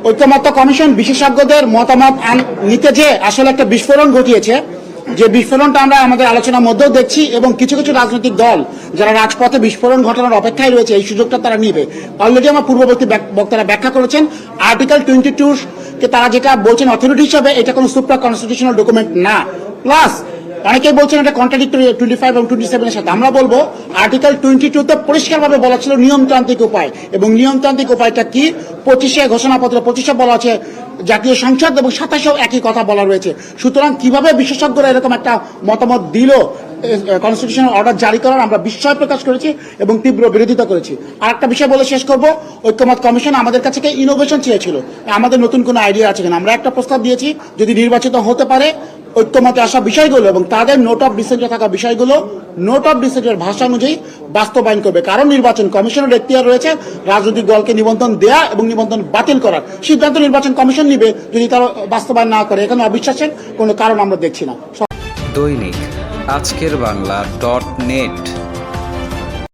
ঐক্যমত্য কমিশন বিশেষজ্ঞদের মতামত নিতে যে আসলে একটা বিস্ফোরণ ঘটিয়েছে, যে বিস্ফোরণটা আমরা আমাদের আলোচনার মধ্যেও দেখছি, এবং কিছু কিছু রাজনৈতিক দল যারা রাজপথে বিস্ফোরণ ঘটানোর অপেক্ষায় রয়েছে এই সুযোগটা তারা নিবে। অলরেডি আমার পূর্ববর্তী বক্তারা ব্যাখ্যা করেছেন আর্টিকেল 22 কে তারা যেটা বলছেন অথরিটি হিসাবে এটা কোনো সুপ্রা কনস্টিটিউশনাল ডকুমেন্ট না। প্লাস অনেকেই বলছেন এটা কন্ট্রাডিক্টরি 25 এবং 27 এর সাথে। আমরা বলবো আর্টিকেল 22 তে পরিষ্কারভাবে বলা ছিল নিয়মতান্ত্রিক উপায়, এবং নিয়মতান্ত্রিক উপায়টা কি 25-এ ঘোষণাপত্র 25-এ বলা আছে জাতীয় সংসদ, এবং 27-এও একই কথা বলা রয়েছে। সুতরাং কিভাবে বিশেষজ্ঞরা এরকম একটা মতামত দিল কনস্টিটিউশনাল অর্ডার জারি করার, আমরা বিস্ময় প্রকাশ করেছি এবং তীব্র বিরোধিতা করেছি। আর একটা বিষয় বলে শেষ করব, ঐক্যমত কমিশন আমাদের কাছে ইনোভেশন চেয়েছিল, আমাদের নতুন কোনো আইডিয়া আছে কিনা। আমরা একটা প্রস্তাব দিয়েছি, যদি নির্বাচিত হতে পারে ঐক্যমতে আসা বিষয়গুলো এবং তাদের নোট অফ ডিসেন্টে থাকা বিষয়গুলো নোট অফ ডিসেন্টের ভাষা অনুযায়ী বাস্তবায়ন করবে। কারণ নির্বাচন কমিশনের এখতিয়ার রয়েছে রাজনৈতিক দলকে নিবন্ধন দেয়া এবং নিবন্ধন বাতিল করার সিদ্ধান্ত নির্বাচন কমিশন নিবে যদি তারা বাস্তবায়ন না করে। এখানে অবিশ্বাসের কোনো কারণ আমরা দেখছি না। দৈনিক আজকের বাংলা .net